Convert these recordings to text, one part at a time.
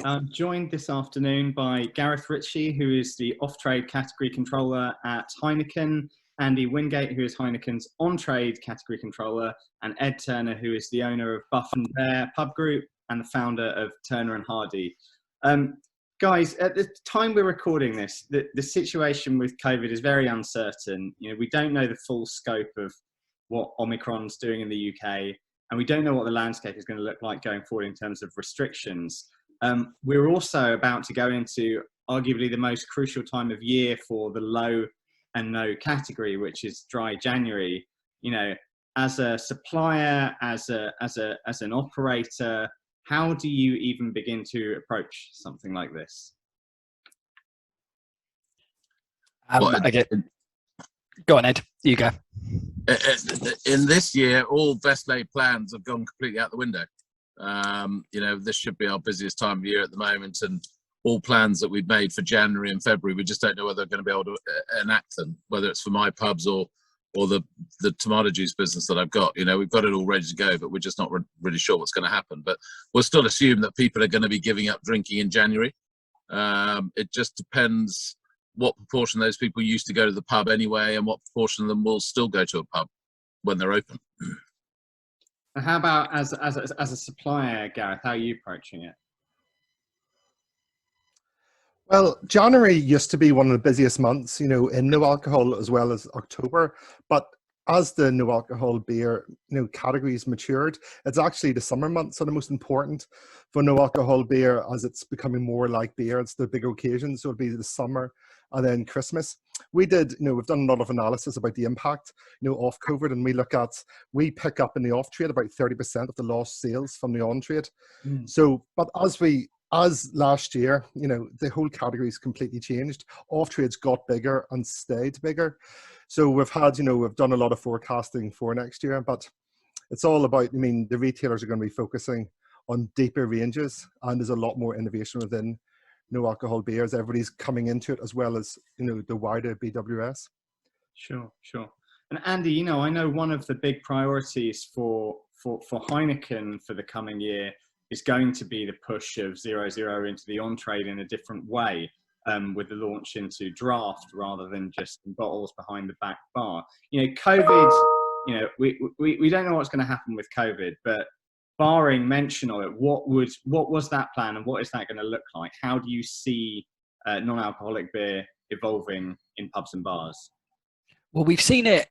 I'm joined this afternoon by Gareth Ritchie, who is the off-trade category controller at Heineken, Andy Wingate, who is Heineken's on-trade category controller, and Ed Turner, who is the owner of Buff and Bear Pub Group and the founder of Turner and Hardy. Guys, at the time we're recording this, the situation with COVID is very uncertain. We don't know the full scope of what Omicron's doing in the UK, and we don't know what the landscape is going to look like going forward in terms of restrictions. We're also about to go into arguably the most crucial time of year for the low and no category, which is dry January. As a supplier, as an operator, how do you even begin to approach something like this? Go on, Ed. You go. In this year, all best laid plans have gone completely out the window. This should be our busiest time of year at the moment, and all plans that we've made for January and February, we just don't know whether they're going to be able to enact them, whether it's for my pubs or the tomato juice business that I've got. We've got it all ready to go, but we're just not really sure what's going to happen. But we'll still assume that people are going to be giving up drinking in January. It just depends what proportion of those people used to go to the pub anyway, and what proportion of them will still go to a pub when they're open. And how about as a supplier, Gareth, how are you approaching it? Well, January used to be one of the busiest months, in no alcohol, as well as October. But as the no alcohol beer, categories matured, it's actually the summer months are the most important for no alcohol beer, as it's becoming more like beer. It's the bigger occasions, so it'll be the summer and then Christmas. We've done a lot of analysis about the impact, of COVID, and we pick up in the off trade about 30% of the lost sales from the on trade. So, but as last year, the whole category's completely changed. Off trades got bigger and stayed bigger. So we've done a lot of forecasting for next year, but it's all about, the retailers are going to be focusing on deeper ranges, and there's a lot more innovation within no alcohol beers. Everybody's coming into it, as well as, the wider BWS. Sure. And Andy, I know one of the big priorities for Heineken for the coming year is going to be the push of 0.0 into the on-trade in a different way, with the launch into draught rather than just bottles behind the back bar. COVID, we don't know what's going to happen with COVID, but barring mention of it, what was that plan, and what is that going to look like? How do you see non-alcoholic beer evolving in pubs and bars? Well, we've seen it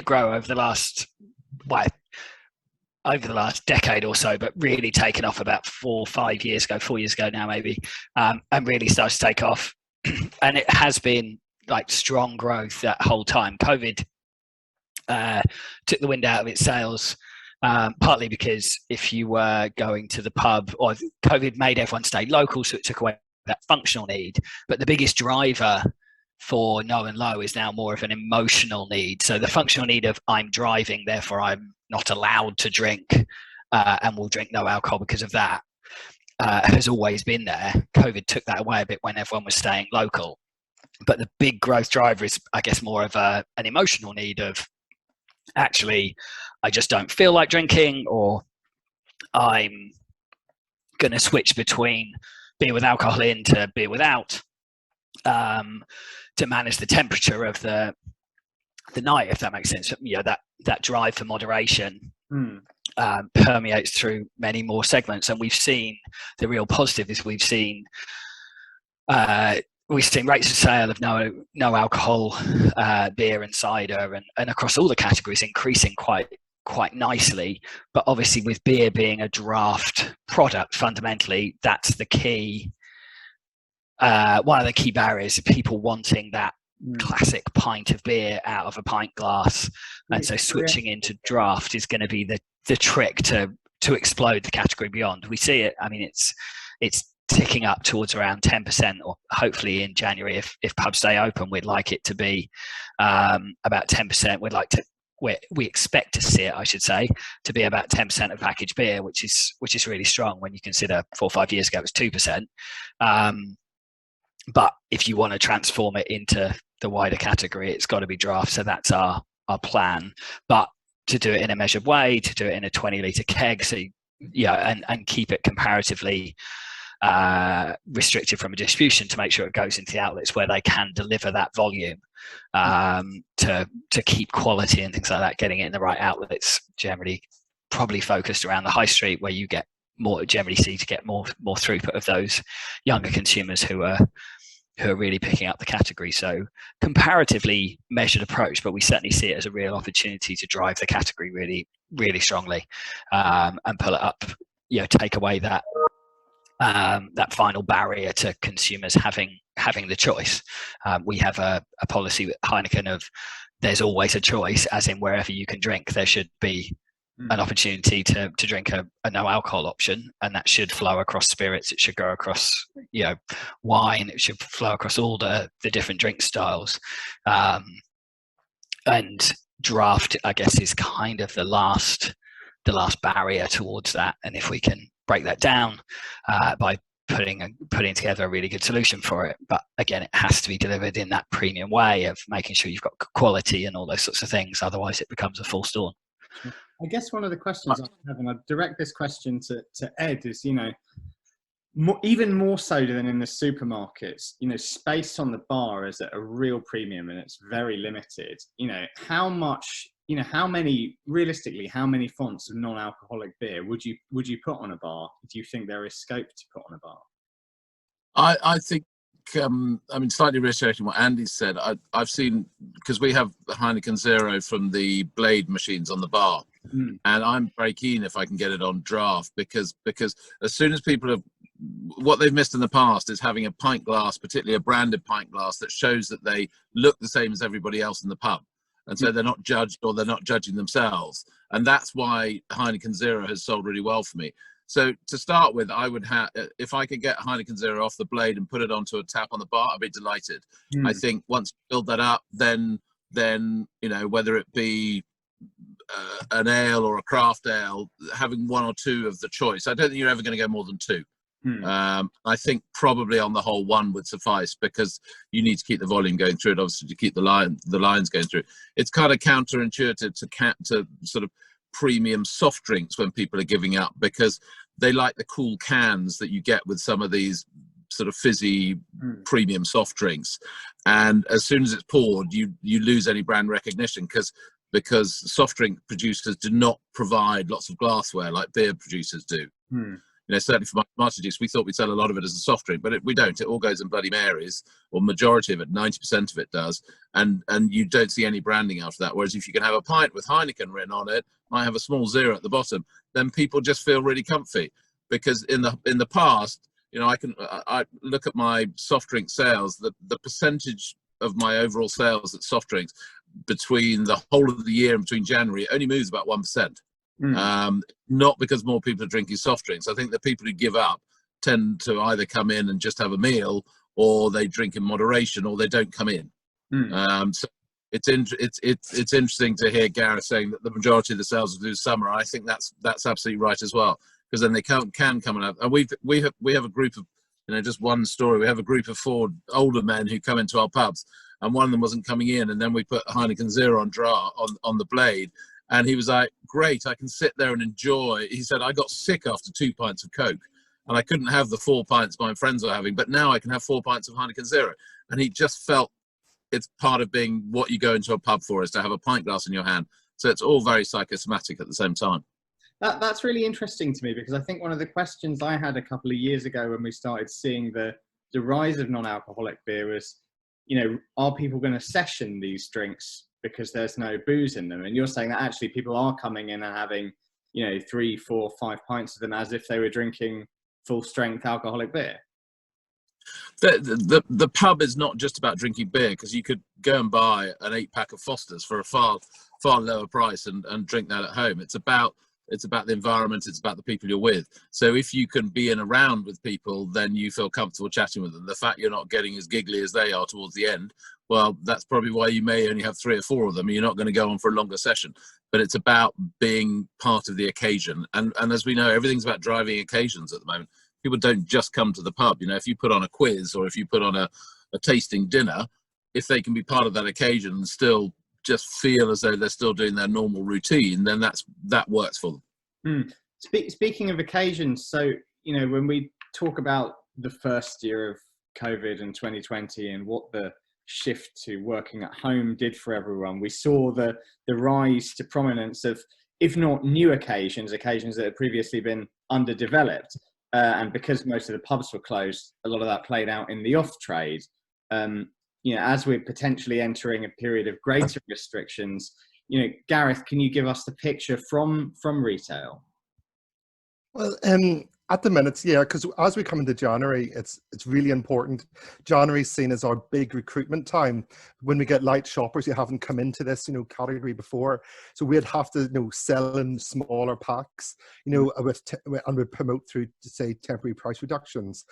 grow over the last decade or so, but really taken off about 4 years ago now maybe, and really started to take off. And it has been like strong growth that whole time. COVID took the wind out of its sails, partly because if you were going to the pub, or COVID made everyone stay local, so it took away that functional need. But the biggest driver for no and low is now more of an emotional need. So the functional need of I'm driving, therefore I'm not allowed to drink, and will drink no alcohol because of that, has always been there. COVID took that away a bit when everyone was staying local. But the big growth driver is, I guess, more of an emotional need of, actually, I just don't feel like drinking, or I'm going to switch between beer with alcohol in to beer without, to manage the temperature of the night, if that makes sense. That drive for moderation permeates through many more segments, and we've seen the real positive is we've seen rates of sale of no alcohol beer and cider and across all the categories increasing quite nicely. But obviously, with beer being a draft product, fundamentally that's the key. One of the key barriers of people wanting that classic pint of beer out of a pint glass, and so switching into draft is going to be the trick to explode the category beyond. We see it. I mean, it's ticking up towards around 10%, or hopefully in January, if pubs stay open, we'd like it to be about 10%. We expect to see it, I should say, to be about 10% of packaged beer, which is really strong when you consider 4 or 5 years ago it was 2%. But if you want to transform it into the wider category, it's got to be draft. So that's our plan. But to do it in a measured way, to do it in a 20-litre keg, so and keep it comparatively restricted from a distribution to make sure it goes into the outlets where they can deliver that volume, to keep quality and things like that, getting it in the right outlets, generally probably focused around the high street where you get more, generally see to get more throughput of those younger consumers who are really picking up the category. So comparatively measured approach, but we certainly see it as a real opportunity to drive the category really, really strongly, and pull it up, take away that final barrier to consumers having the choice. We have a policy with Heineken of there's always a choice, as in wherever you can drink, there should be an opportunity to drink a no alcohol option, and that should flow across spirits. It should go across wine. It should flow across all the different drink styles. And draught, I guess, is kind of the last barrier towards that. And if we can break that down by putting together a really good solution for it, but again, it has to be delivered in that premium way of making sure you've got quality and all those sorts of things. Otherwise, it becomes a false dawn. I guess one of the questions I have, and I direct this question to Ed, is, even more so than in the supermarkets, space on the bar is at a real premium and it's very limited. How many fonts of non-alcoholic beer would you put on a bar? Do you think there is scope to put on a bar? I think, slightly reiterating what Andy said, I've seen, because we have the Heineken Zero from the blade machines on the bar, and I'm very keen if I can get it on draft, because as soon as people have, what they've missed in the past is having a pint glass, particularly a branded pint glass, that shows that they look the same as everybody else in the pub. And so they're not judged, or they're not judging themselves. And that's why Heineken Zero has sold really well for me. So to start with, I would have, if I could get Heineken Zero off the blade and put it onto a tap on the bar, I'd be delighted. I think once you build that up, then whether it be an ale or a craft ale, having one or two of the choice, I don't think you're ever going to go more than two. I think probably on the whole one would suffice, because you need to keep the volume going through it, obviously, to keep the lines going through. It's kind of counterintuitive to sort of premium soft drinks when people are giving up, because they like the cool cans that you get with some of these sort of fizzy premium soft drinks, and as soon as it's poured, you lose any brand recognition, because soft drink producers do not provide lots of glassware like beer producers do. Certainly for Martin Juice, we thought we'd sell a lot of it as a soft drink, but we don't. It all goes in Bloody Marys, or majority of it, 90% of it does, and you don't see any branding after that. Whereas if you can have a pint with Heineken written on it, might have a small zero at the bottom, then people just feel really comfy. Because in the past, I look at my soft drink sales, the percentage of my overall sales at soft drinks between the whole of the year and between January, it only moves about 1%. Not because more people are drinking soft drinks. I think the people who give up tend to either come in and just have a meal, or they drink in moderation, or they don't come in. So it's interesting to hear Gareth saying that the majority of the sales will do summer. I think that's absolutely right as well, because then they can come and have. And we have a group of, just one story. We have a group of 4 older men who come into our pubs, and one of them wasn't coming in, and then we put Heineken Zero on the blade. And he was like, great, I can sit there and enjoy. He said, I got sick after 2 pints of Coke, and I couldn't have the 4 pints my friends were having, but now I can have 4 pints of Heineken Zero. And he just felt it's part of being what you go into a pub for, is to have a pint glass in your hand. So it's all very psychosomatic at the same time. That's really interesting to me, because I think one of the questions I had a couple of years ago when we started seeing the rise of non-alcoholic beer was, are people going to session these drinks because there's no booze in them? And you're saying that actually people are coming in and having, 3, 4, 5 pints of them as if they were drinking full strength alcoholic beer. The pub is not just about drinking beer, because you could go and buy an 8-pack of Foster's for a far lower price and drink that at home. It's about the environment, it's about the people you're with. So if you can be in and around with people, then you feel comfortable chatting with them. The fact you're not getting as giggly as they are towards the end, well, that's probably why you may only have 3 or 4 of them. You're not going to go on for a longer session. But it's about being part of the occasion. And as we know, everything's about driving occasions at the moment. People don't just come to the pub. If you put on a quiz, or if you put on a tasting dinner, if they can be part of that occasion and still just feel as though they're still doing their normal routine, then that works for them. Speaking of occasions, so, you know, when we talk about the first year of COVID in 2020 and what the shift to working at home did for everyone, we saw the rise to prominence of, if not new occasions that had previously been underdeveloped. And because most of the pubs were closed, a lot of that played out in the off-trade. You know, as we're potentially entering a period of greater restrictions, you know, Gareth, can you give us the picture from retail? Well, at the minute, yeah, because as we come into January, it's really important. January is seen as our big recruitment time. When we get light shoppers who haven't come into this, you know, category before, so we'd have to, you know, sell in smaller packs, you know, and we'd promote through, say, temporary price reductions.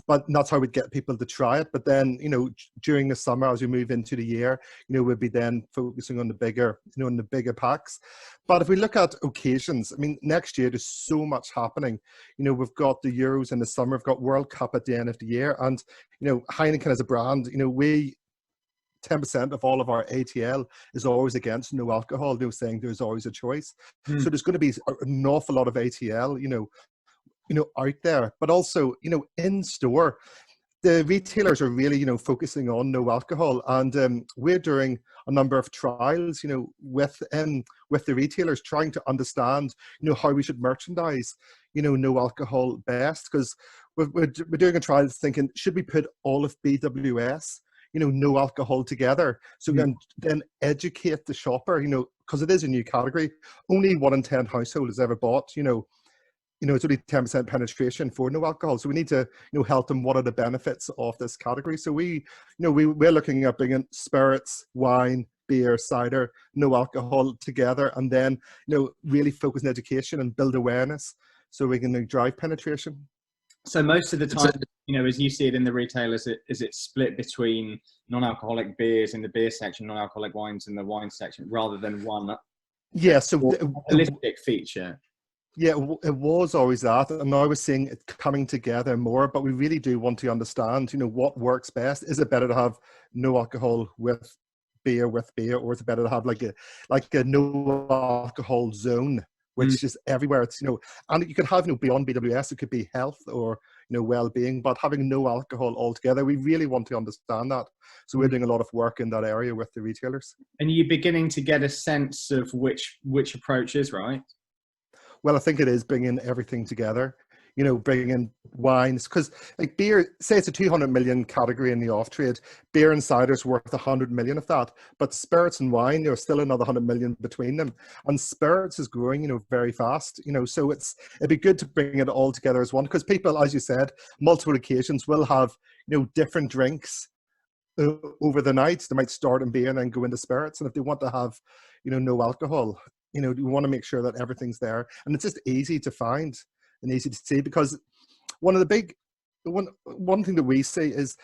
But that's how we'd get people to try it. But then, you know, during the summer, as we move into the year, you know, we'll be then focusing on the bigger, you know, on the bigger packs. But if we look at occasions, I mean, next year there's so much happening. You know, we've got the Euros in the summer, we've got World Cup at the end of the year, and, you know, Heineken as a brand, you know, 10% of all of our ATL is always against no alcohol. They were saying there's always a choice. So there's going to be an awful lot of ATL, you know, out there, but also, you know, in store, the retailers are really, you know, focusing on no alcohol, and we're doing a number of trials, you know, with the retailers, trying to understand, you know, how we should merchandise, you know, no alcohol best, because we're doing a trial thinking, should we put all of BWS, you know, no alcohol together, so then educate the shopper, you know, because it is a new category. Only 1 in 10 households has ever bought, you know, it's only 10% penetration for no alcohol. So we need to, you know, help them. What are the benefits of this category? So we're looking at bringing spirits, wine, beer, cider, no alcohol together, and then, you know, really focus on education and build awareness so we can drive penetration. So most of the time, you know, as you see it in the retail, is it split between non-alcoholic beers in the beer section, non-alcoholic wines in the wine section, rather than one? Yeah. So holistic feature. Yeah, it was always that, and now we're seeing it coming together more, but we really do want to understand, you know, what works best. Is it better to have no alcohol with beer, or is it better to have like a no alcohol zone, which is everywhere? It's, you know, and you could have, you know, beyond BWS, it could be health or, you know, well-being, but having no alcohol altogether, we really want to understand that. So we're doing a lot of work in that area with the retailers. And you're beginning to get a sense of which approach is right? Well, I think it is bringing everything together, you know, bringing in wines, because like beer, say it's a 200 million category in the off trade, beer and cider's worth 100 million of that, but spirits and wine, there's still another 100 million between them, and spirits is growing, you know, very fast, you know, so it'd be good to bring it all together as one, because people, as you said, multiple occasions will have, you know, different drinks over the night. They might start in beer and then go into spirits, and if they want to have, you know, no alcohol, you know, we want to make sure that everything's there, and it's just easy to find and easy to see, because one thing that we see is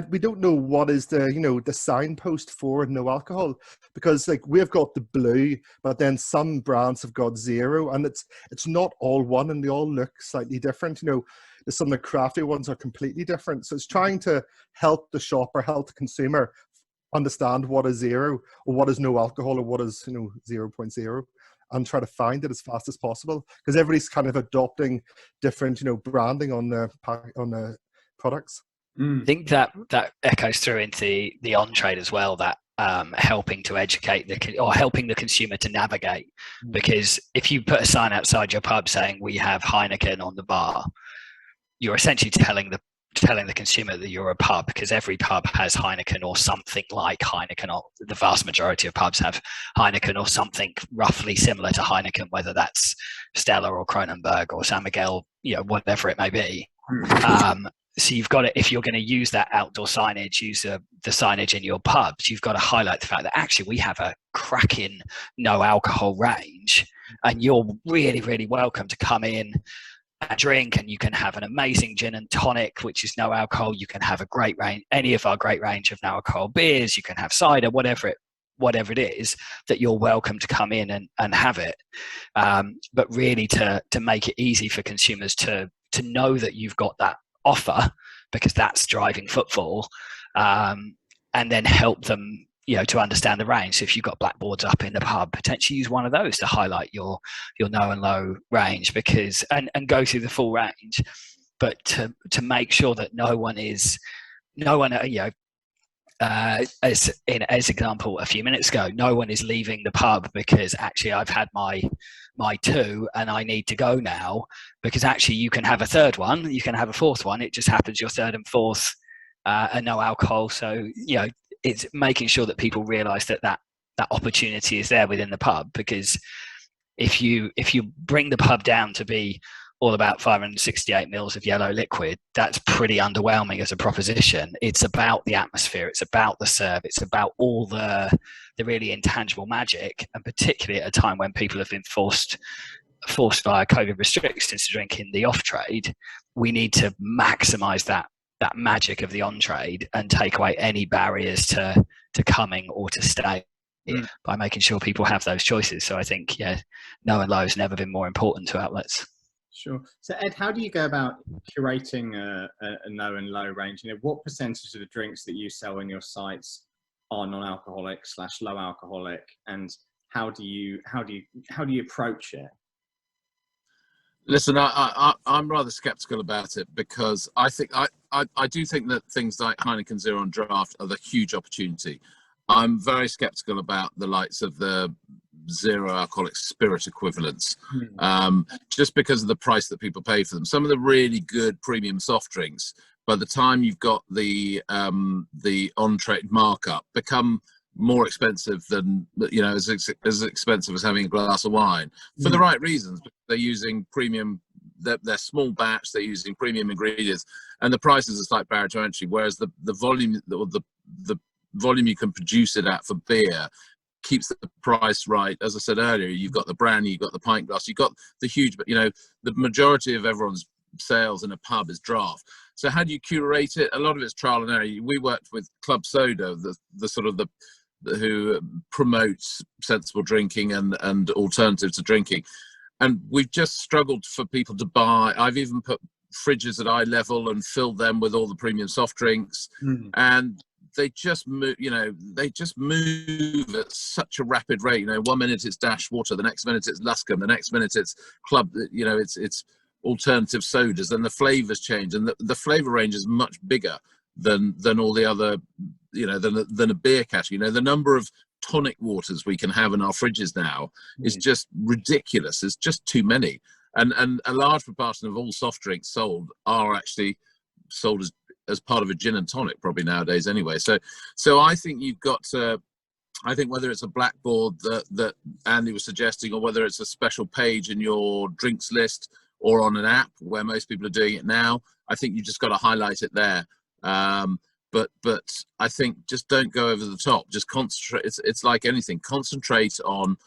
we don't know what is the, you know, the signpost for no alcohol, because like we've got the blue, but then some brands have got 0, and it's not all one, and they all look slightly different, you know. Some of the crafty ones are completely different, so it's trying to help the shopper, help the consumer understand what is 0 or what is no alcohol or what is, you know, 0.0, and try to find it as fast as possible, because everybody's kind of adopting different, you know, branding on the products. I think that echoes through into the on-trade as well, that helping to educate helping the consumer to navigate, because if you put a sign outside your pub saying we have Heineken on the bar, you're essentially telling the consumer that you're a pub, because every pub has Heineken or something like Heineken, or the vast majority of pubs have Heineken or something roughly similar to Heineken, whether that's Stella or Kronenbourg or San Miguel, you know, whatever it may be. So you've got to, if you're going to use that outdoor signage, use the signage in your pubs, you've got to highlight the fact that actually we have a cracking no alcohol range, and you're really, really welcome to come in and drink, and you can have an amazing gin and tonic, which is no alcohol. You can have a great range, any of our great range of no alcohol beers. You can have cider, whatever it is, that you're welcome to come in and have it. But really to make it easy for consumers to know that you've got that offer, because that's driving footfall, and then help them, to understand the range. So if you've got blackboards up in the pub, potentially use one of those to highlight your no and low range, because and go through the full range, but to make sure that no one as example a few minutes ago, no one is leaving the pub because actually I've had my two and I need to go now, because actually you can have a third one, you can have a fourth one. It just happens your third and fourth are no alcohol. So it's making sure that people realise that opportunity is there within the pub, because if you bring the pub down to be all about 568 mils of yellow liquid, that's pretty underwhelming as a proposition. It's about the atmosphere, it's about the serve, it's about all the really intangible magic, and particularly at a time when people have been forced via COVID restrictions to drink in the off trade, we need to maximise that magic of the on trade and take away any barriers to coming or to stay by making sure people have those choices. So I think no and low has never been more important to outlets. Sure. So Ed, how do you go about curating a no and low range? What percentage of the drinks that you sell on your sites are non-alcoholic / low alcoholic, and how do you approach it? Listen, I'm rather sceptical about it, because I do think that things like Heineken Zero and Draught are the huge opportunity. I'm very sceptical about the likes of the zero alcoholic spirit equivalents, just because of the price that people pay for them. Some of the really good premium soft drinks, by the time you've got the on-trade markup, become more expensive than, as expensive as having a glass of wine, for the right reasons. They're using premium, they're small batch, they're using premium ingredients, and the price is a slight barrier to entry, whereas the volume, the volume you can produce it at for beer keeps the price right. As I said earlier, you've got the brandy, you've got the pint glass, you've got the huge, but the majority of everyone's sales in a pub is draft. So how do you curate it? A lot of it's trial and error. We worked with Club Soda, who promotes sensible drinking and alternatives to drinking, and we've just struggled for people to buy. I've even put fridges at eye level and filled them with all the premium soft drinks, and they just move, they just move at such a rapid rate. 1 minute it's Dash Water, the next minute it's Luscombe, the next minute it's Club, it's alternative sodas, and the flavors change, and the flavor range is much bigger than all the other, than a beer category. The number of tonic waters we can have in our fridges now is just ridiculous. It's just too many, and a large proportion of all soft drinks sold are actually sold as part of a gin and tonic, probably nowadays anyway. So I think you've got to, I think whether it's a blackboard that Andy was suggesting, or whether it's a special page in your drinks list or on an app where most people are doing it now, I think you just got to highlight it there. But I think just don't go over the top. Just concentrate. It's like anything. Concentrate on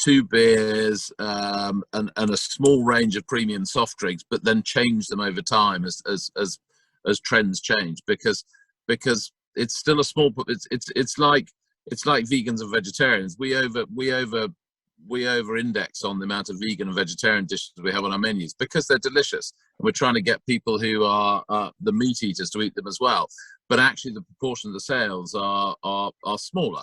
2 beers and a small range of premium soft drinks, but then change them over time as trends change, because it's still a small. It's like vegans and vegetarians. We over index on the amount of vegan and vegetarian dishes we have on our menus because they're delicious, and we're trying to get people who are the meat eaters to eat them as well. But actually the proportion of the sales are smaller,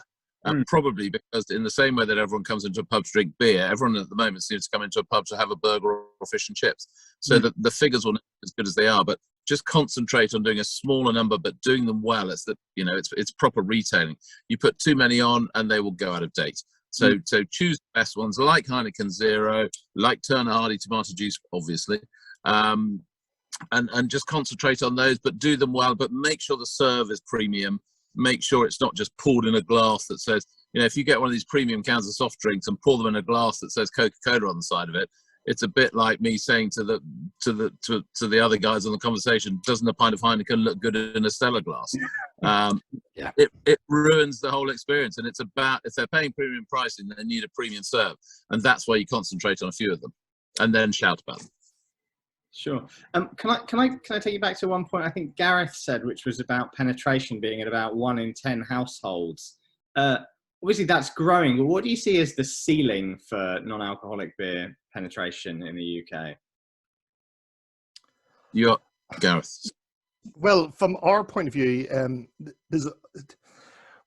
probably because in the same way that everyone comes into a pub to drink beer, everyone at the moment seems to come into a pub to have a burger or fish and chips. So that the figures will not be as good as they are, but just concentrate on doing a smaller number, but doing them well. It's that, it's proper retailing. You put too many on and they will go out of date. So choose the best ones, like Heineken Zero, like Turner Hardy tomato juice, obviously, and just concentrate on those, but do them well. But make sure the serve is premium. Make sure it's not just poured in a glass that says, if you get one of these premium cans of soft drinks and pour them in a glass that says Coca-Cola on the side of it, it's a bit like me saying to the other guys on the conversation, doesn't a pint of Heineken look good in a Stella glass? It ruins the whole experience. And it's about, if they're paying premium pricing, they need a premium serve, and that's why you concentrate on a few of them, and then shout about them. Sure. Can I take you back to one point I think Gareth said, which was about penetration being at about 1 in 10 households. Obviously that's growing, but what do you see as the ceiling for non-alcoholic beer penetration in the UK? You're Gareth. Well, from our point of view,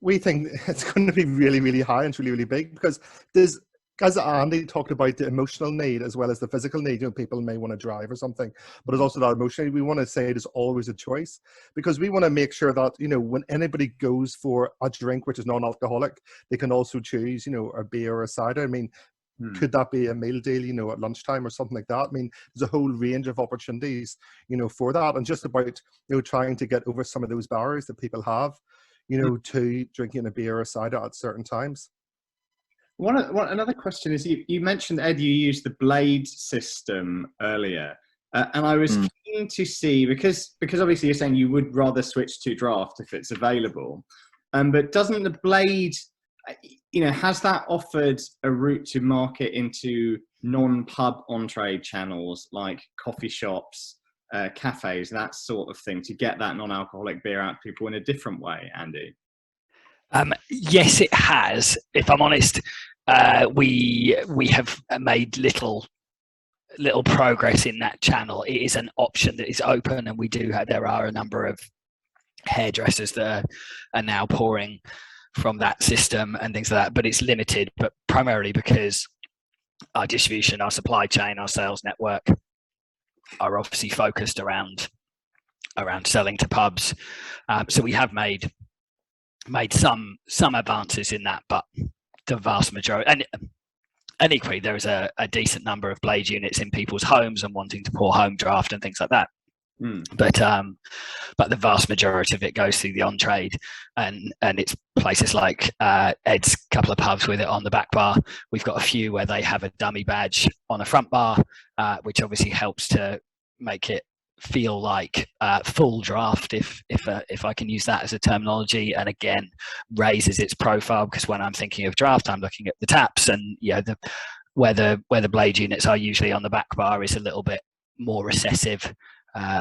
We think it's going to be really, really high and really, really big, because there's, as Andy talked about, the emotional need as well as the physical need. You know, people may want to drive or something, but there's also that emotional need. We want to say there's always a choice, because we want to make sure that, you know, when anybody goes for a drink which is non-alcoholic, they can also choose, you know, a beer or a cider. I mean, could that be a meal deal, you know, at lunchtime or something like that? I mean, there's a whole range of opportunities, you know, for that, and just about, you know, trying to get over some of those barriers that people have, you know, to drinking a beer or a cider at certain times. Another question is, you mentioned, Ed, you used the blade system earlier, and I was keen to see, because obviously you're saying you would rather switch to draught if it's available, but doesn't the blade, you know, has that offered a route to market into non-pub on-trade channels like coffee shops, cafes, that sort of thing, to get that non-alcoholic beer out to people in a different way, Andy? Yes, it has. If I'm honest, we have made little progress in that channel. It is an option that is open, and there are a number of hairdressers that are now pouring from that system and things like that, but it's limited, but primarily because our distribution, our supply chain, our sales network are obviously focused around selling to pubs. So we have made some advances in that, but the vast majority, and equally there is a decent number of blade units in people's homes and wanting to pour home draft and things like that. But the vast majority of it goes through the on-trade, and it's places like Ed's couple of pubs with it on the back bar. We've got a few where they have a dummy badge on the front bar, which obviously helps to make it feel like full draft, if I can use that as a terminology, and again raises its profile, because when I'm thinking of draft, I'm looking at the taps, and where the blade units are usually on the back bar is a little bit more recessive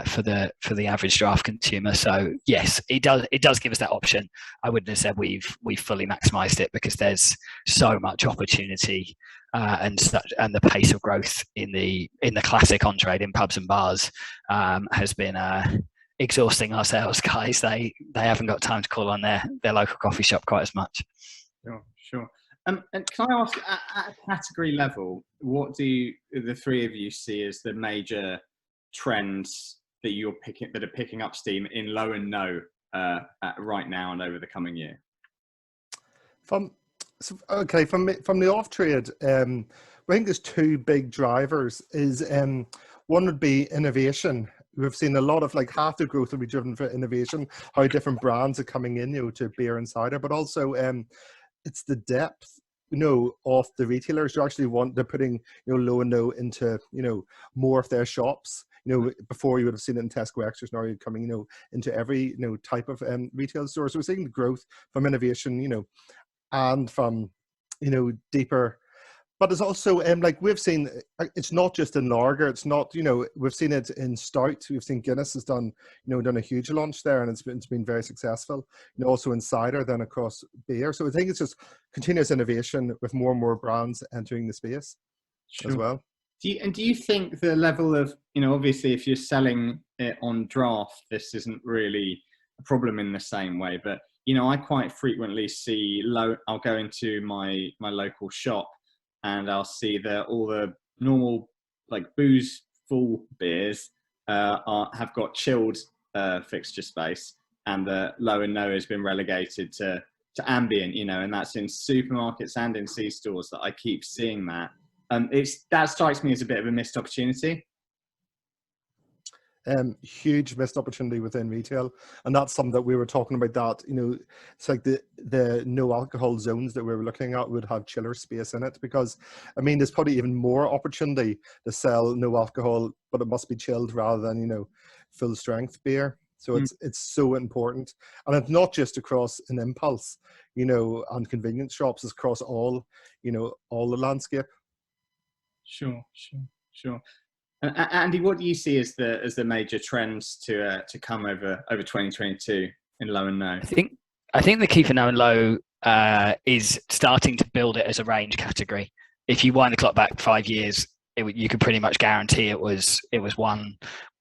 for the average draft consumer. So yes, it does give us that option. I wouldn't have said we've fully maximized it, because there's so much opportunity and the pace of growth in the classic on-trade in pubs and bars has been exhausting our sales guys. They haven't got time to call on their local coffee shop quite as much. Sure. And can I ask, at a category level, what do the three of you see as the major trends that are picking up steam in low and no right now and over the coming year? From the off trade, I think there's two big drivers. One would be innovation. We've seen a lot of, like, half the growth will be driven for innovation, how different brands are coming in, you know, to beer and cider, but also it's the depth, you know, of the retailers who actually they're putting, you know, low and no into, you know, more of their shops. You know, before you would have seen it in Tesco Extras, now you're coming, you know, into every, you know, type of retail store. So we're seeing the growth from innovation, you know, and from, you know, deeper. But it's also like we've seen, it's not just in lager. It's not, you know, we've seen it in stout. We've seen Guinness has done a huge launch there, and it's been very successful. You know, also in cider, then across beer. So I think it's just continuous innovation with more and more brands entering the space as well. Do you think the level of, you know, obviously if you're selling it on draft, this isn't really a problem in the same way, but, you know, I quite frequently see I'll go into my local shop and I'll see that all the normal, like, booze full beers have got chilled fixture space, and the low and no has been relegated to ambient, you know, and that's in supermarkets and in C-stores that I keep seeing that. That strikes me as a bit of a missed opportunity. Huge missed opportunity within retail, and that's something that we were talking about, that, you know, it's like the no alcohol zones that we were looking at would have chiller space in it, because I mean there's probably even more opportunity to sell no alcohol, but it must be chilled rather than, you know, full strength beer. So it's so important, and it's not just across an impulse, you know, and convenience shops. It's across all, you know, all the landscape. Sure. Andy, what do you see as the major trends to come over 2022 in low and no? I think the key for no and low is starting to build it as a range category. If you wind the clock back 5 years, you could pretty much guarantee it was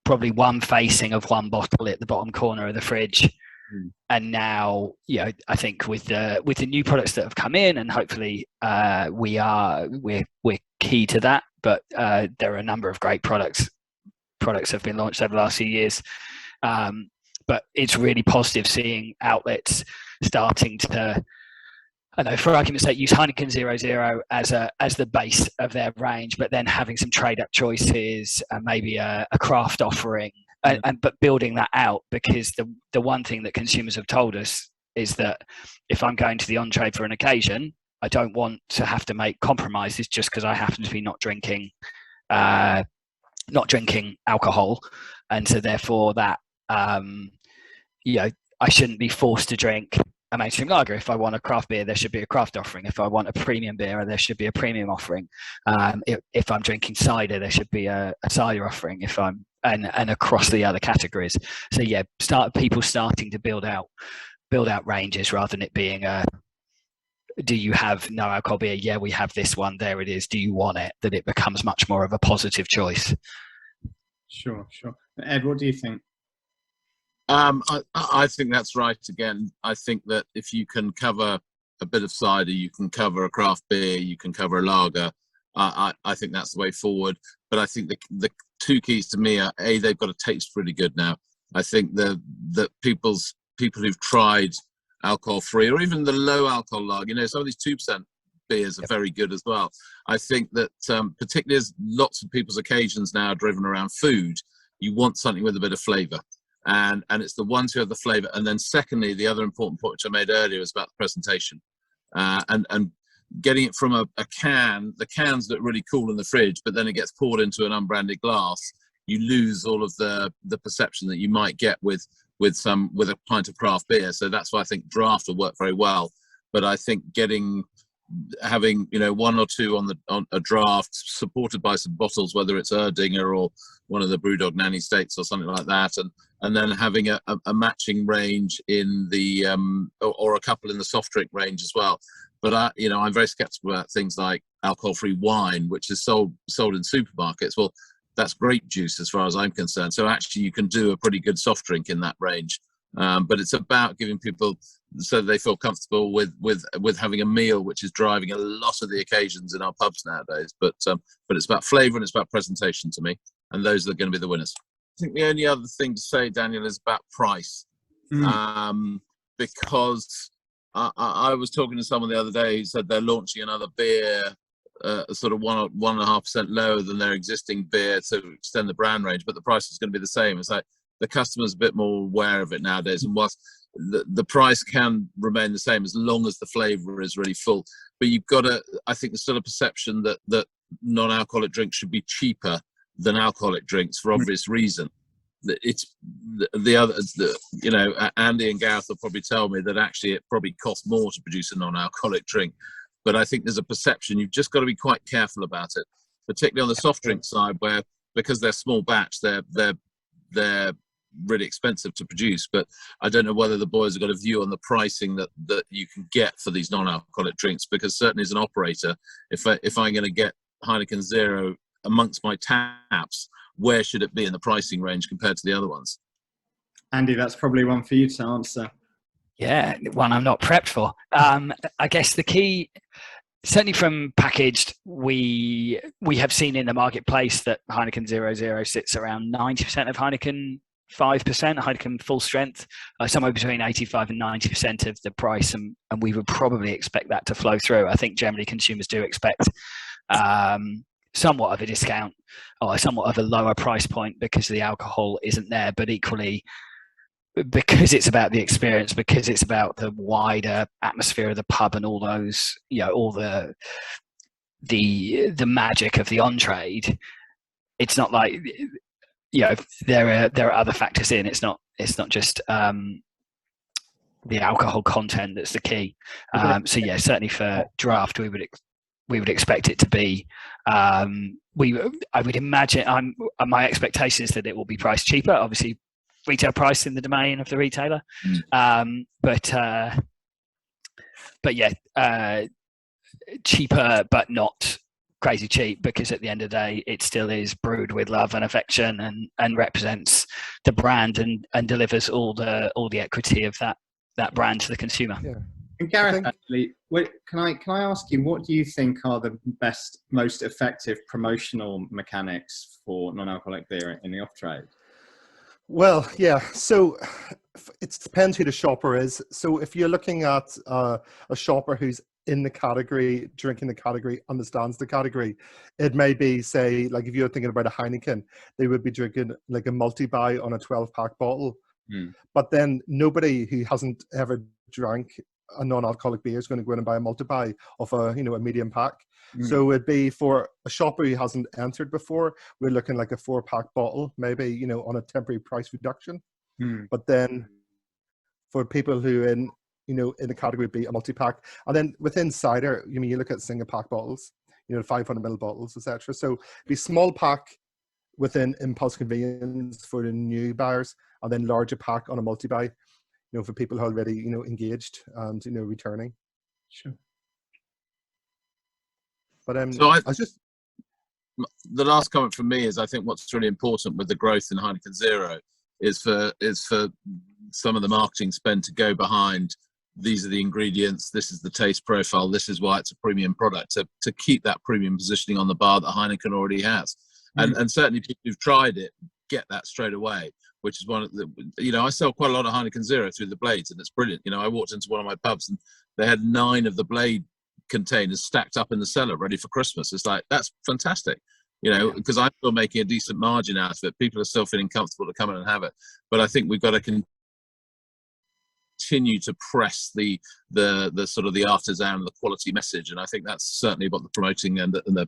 probably one facing of one bottle at the bottom corner of the fridge, And now, I think with the new products that have come in, and hopefully we're key to that. But there are a number of great products have been launched over the last few years. But it's really positive seeing outlets starting to, I know, for argument's sake, use Heineken 0.0 as the base of their range, but then having some trade-up choices, maybe a craft offering, but building that out, because the one thing that consumers have told us is that if I'm going to the on-trade for an occasion, I don't want to have to make compromises just because I happen to be not drinking alcohol, and so therefore that I shouldn't be forced to drink a mainstream lager. If I want a craft beer, there should be a craft offering. If I want a premium beer, there should be a premium offering. If I'm drinking cider, there should be a cider offering. If I'm and across the other categories. So yeah, people starting to build out ranges rather than it being do you have no alcohol beer? Yeah, we have this one. There it is. Do you want it? That it becomes much more of a positive choice. Sure. Ed, what do you think? I think that's right. Again, I think that if you can cover a bit of cider, you can cover a craft beer, you can cover a lager. I think that's the way forward. But I think the two keys to me are, A, they've got to taste really good now. I think that people who've tried alcohol-free or even the low alcohol lager, some of these 2% beers are very good as well. I think that particularly as lots of people's occasions now are driven around food, you want something with a bit of flavour. And it's the ones who have the flavour. And then secondly, the other important point which I made earlier is about the presentation. And getting it from a can, the cans look really cool in the fridge, but then it gets poured into an unbranded glass. You lose all of the perception that you might get with a pint of craft beer. So that's why I think draught will work very well. But I think having one or two on a draught supported by some bottles, whether it's Erdinger or one of the Brewdog Nanny States or something like that, and then having a matching range in the or a couple in the soft drink range as well. But I'm very skeptical about things like alcohol-free wine, which is sold in supermarkets. Well, that's grape juice as far as I'm concerned. So actually you can do a pretty good soft drink in that range. But it's about giving people so they feel comfortable with having a meal, which is driving a lot of the occasions in our pubs nowadays. But it's about flavour and it's about presentation to me, and those are going to be the winners. I think the only other thing to say, Daniel, is about price, because I was talking to someone the other day who said they're launching another beer, sort of 1.5% lower than their existing beer to extend the brand range, but the price is going to be the same. It's like the customer's a bit more aware of it nowadays, and whilst the price can remain the same as long as the flavour is really full, but you've got to, I think there's still a perception that non-alcoholic drinks should be cheaper than alcoholic drinks for obvious reason. It's the other, Andy and Gareth will probably tell me that actually it probably costs more to produce a non-alcoholic drink. But I think there's a perception, you've just got to be quite careful about it, particularly on the soft drink side, where because they're small batch, they're really expensive to produce. But I don't know whether the boys have got a view on the pricing that you can get for these non-alcoholic drinks, because certainly as an operator, if I'm going to get Heineken Zero amongst my taps, where should it be in the pricing range compared to the other ones? Andy, that's probably one for you to answer. Yeah, one I'm not prepped for. I guess the key, certainly from packaged, we have seen in the marketplace that Heineken 0.0 sits around 90% of Heineken 5%, Heineken full strength, somewhere between 85 and 90% of the price, and we would probably expect that to flow through. I think generally consumers do expect somewhat of a discount or somewhat of a lower price point because the alcohol isn't there, but equally because it's about the experience, because it's about the wider atmosphere of the pub and all those, all the magic of the on-trade. It's not like, there are other factors in. It's not just the alcohol content that's the key. So yeah, certainly for draft, we would expect it to be. I would imagine. My expectation is that it will be priced cheaper. Obviously, retail price in the domain of the retailer. But yeah, cheaper, but not crazy cheap, because at the end of the day, it still is brewed with love and affection, and represents the brand, and delivers all the equity of that brand to the consumer. Yeah. And Gareth, actually, can I ask you, what do you think are the most effective promotional mechanics for non-alcoholic beer in the off-trade? Well, yeah. So it depends who the shopper is. So if you're looking at a shopper who's in the category, drinking the category, understands the category, it may be, say, like if you're thinking about a Heineken, they would be drinking like a multi-buy on a 12-pack bottle. But then nobody who hasn't ever drank a non-alcoholic beer is going to go in and buy a multi-buy of a medium pack. So it'd be for a shopper who hasn't entered before, we're looking like a 4-pack bottle, maybe, on a temporary price reduction. But then for people who in the category be a multi-pack, and then within cider, you look at single pack bottles, 500 ml bottles, etc. So be small pack within impulse convenience for the new buyers, and then larger pack on a multi-buy, for people who are already, engaged and, returning. Sure. But so I just... the last comment from me is, I think what's really important with the growth in Heineken Zero is for some of the marketing spend to go behind, these are the ingredients, this is the taste profile, this is why it's a premium product, to keep that premium positioning on the bar that Heineken already has. And certainly people who've tried it get that straight away, which is one of the, I sell quite a lot of Heineken Zero through the Blades, and it's brilliant. I walked into one of my pubs and they had 9 of the Blade containers stacked up in the cellar ready for Christmas. It's like, that's fantastic, because I'm still making a decent margin out of it. People are still feeling comfortable to come in and have it. But I think we've got to continue to press the sort of the artisan and the quality message, and I think that's certainly what the promoting and the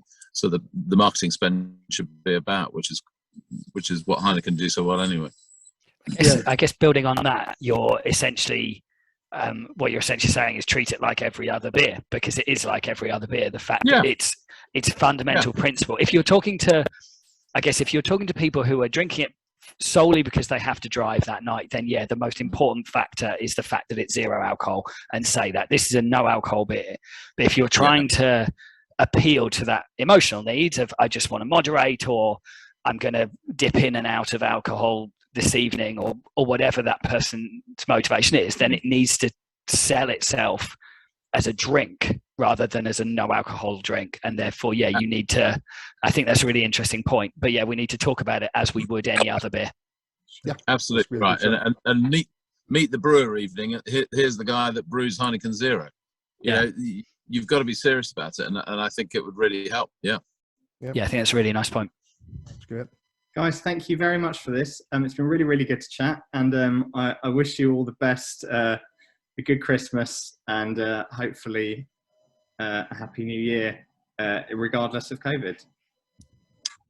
marketing spend should be about, which is what Heineken do so well anyway. I guess building on that, you're essentially what you're essentially saying is treat it like every other beer, because it is like every other beer. The fact that it's a fundamental principle. If you're talking to people who are drinking it solely because they have to drive that night, then the most important factor is the fact that it's zero alcohol, and say that this is a no alcohol beer. But if you're trying to appeal to that emotional needs of, I just want to moderate, or I'm going to dip in and out of alcohol this evening, or whatever that person's motivation is, then it needs to sell itself as a drink rather than as a no alcohol drink. And therefore, you need to, I think that's a really interesting point, but we need to talk about it as we would any other beer. Yeah, absolutely right. And meet the brewer evening. Here's the guy that brews Heineken Zero. You've got to be serious about it. And I think it would really help. Yeah, I think that's a really nice point. That's good. Guys, thank you very much for this. It's been really, really good to chat. And I wish you all the best, a good Christmas, and hopefully a happy new year, regardless of COVID.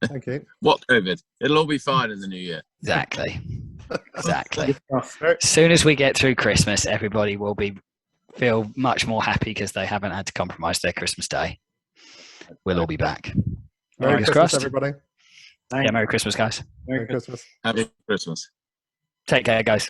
Thank you. What COVID? It'll all be fine in the new year. Exactly. As soon as we get through Christmas, everybody will feel much more happy because they haven't had to compromise their Christmas day. We'll all be back. Merry Christmas, everybody. Merry Christmas, guys. Merry Christmas. Happy Christmas. Take care, guys.